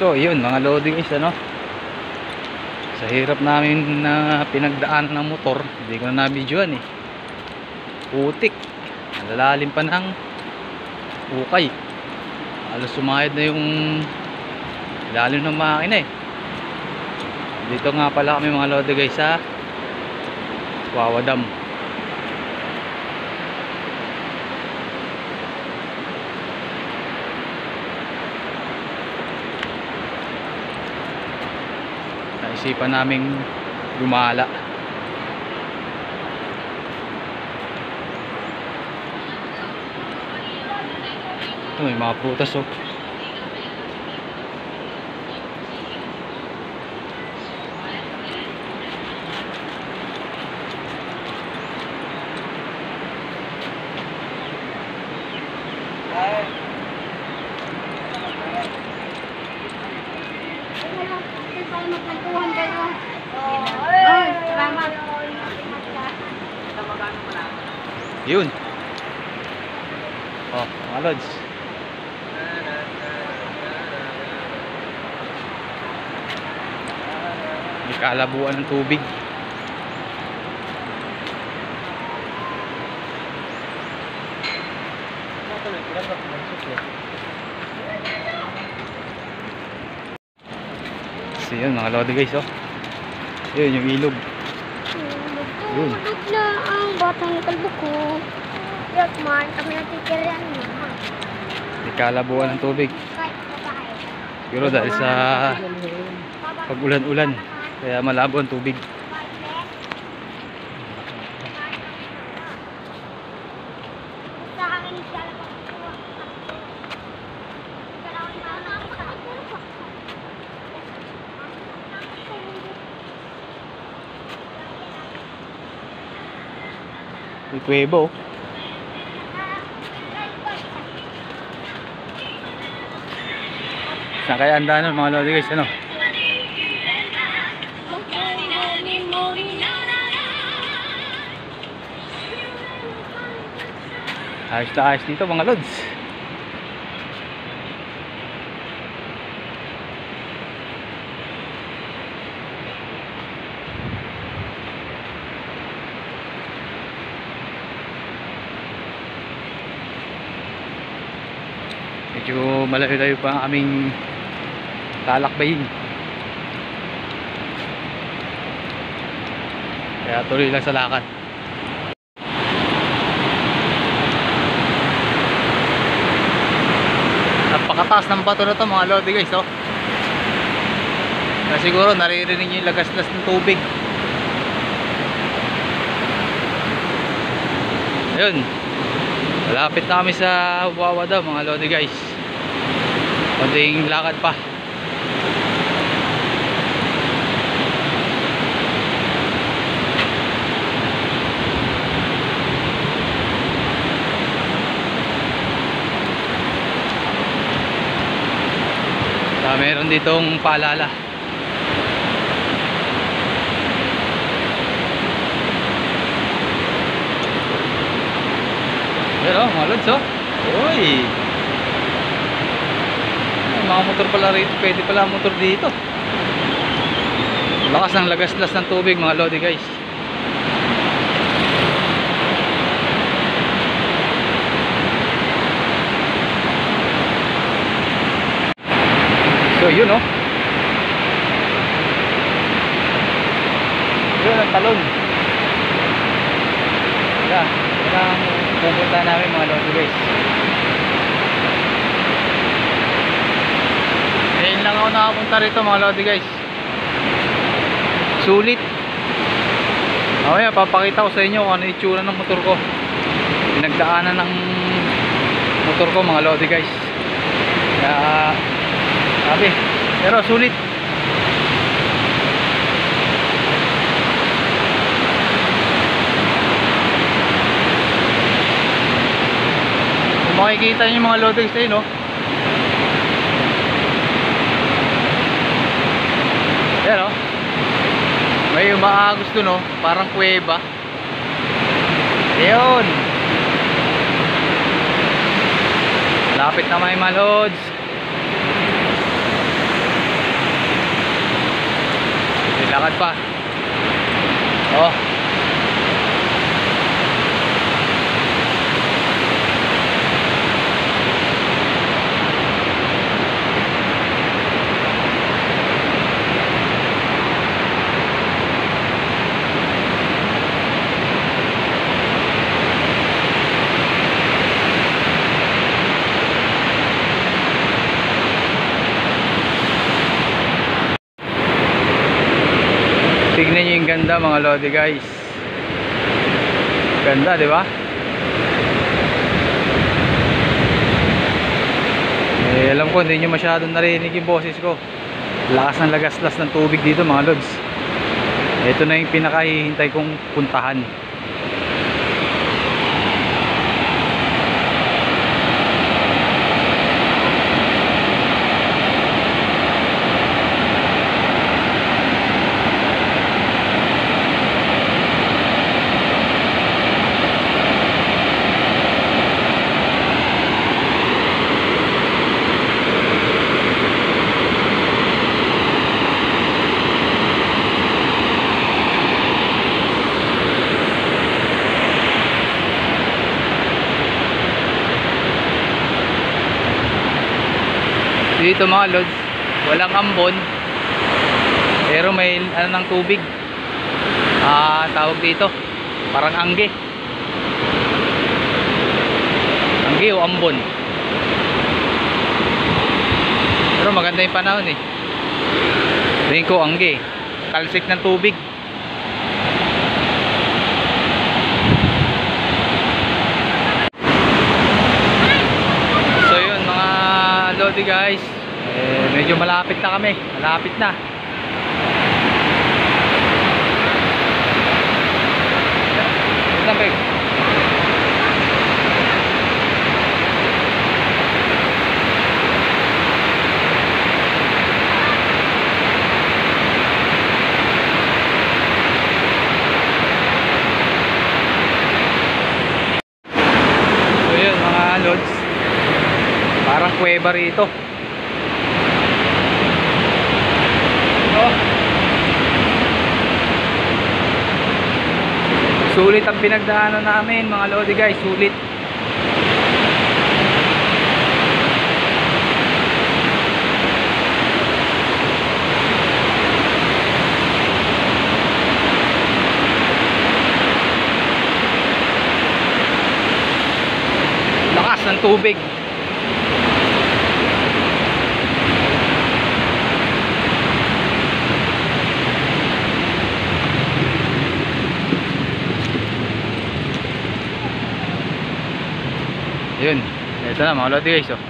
So yun mga loading is ano, sa hirap namin na pinagdaan ng motor, hindi ko na nabidyoan eh. Putik, nalalalim pa ng ukay, halos sumayad na yung ilalim ng makina eh. Dito nga pala kami mga loading guys sa Wawa Dam. Naisipan naming gumala. Ito may mga prutas oh. Yun. Oh, mga lods. May kalabuan ng tubig. So yun mga lodi guys oh. Yun yung ilog. Yun. Tulog na ang batang kalbo ko. Yak man, kami natitirian na. May kalabuan ng tubig. Kahit babae. Pero dahil sa pag-ulan-ulan, kaya malabo ang tubig. Sa akin talaga. May kuwebo. Saan kaya ang daanan mga lodi guys ano? Ayos na ayos dito mga lods. Medyo malayo-layo pa ang aming talakbayin. Kaya tuloy lang sa lakad. Napakataas ng bato na to mga lodi guys oh. Kaya siguro naririnig nyo yung lagaslas ng tubig. Ayun, malapit na kami sa Wawa Dam mga lodi guys. Konting lakad pa. Meron ditong paalala. Pero mga lods oh. Uy, mga motor pala rito. Pwede pala motor dito. Lakas ng lagaslas ng tubig mga lodi guys. So yun oh. Yun ang talon. Yan, yun ang pupunta namin mga lodi guys. Ngayon lang ako nakapunta rito mga lodi guys. Sulit. Okay, papakita ko sa inyo kung ano yung itsura ng motor ko. Pinagdaanan ng motor ko mga lodi guys. Kaya sabi, pero sulit. Kung makikita nyo yung mga loadings tayo no. Yan o. May umaagos dun o. Parang kuweba. Ayun. Lapit na may mga loads. Lakad pa. Oh. Tignan nyo yung ganda mga lodi guys. Ganda, di ba? Alam ko hindi nyo masyadong narinig yung boses ko. Lakas ng lagaslas ng tubig dito mga lods. Ito na yung pinakahihintay kong puntahan. Dito mga lods, walang ambon, pero may ano ng tubig, tawag dito parang angge o ambon, pero maganda yung panahon eh. Tingin ko angge, talsik ng tubig. So yun mga lodi guys, medyo malapit na kami, malapit na. Ito babe. So yun mga lods, parang kuweba rito. Sulit ang pinagdaanan namin mga lodi guys, sulit. Lakas ng tubig. Yun, ito na mga lodi guys oh.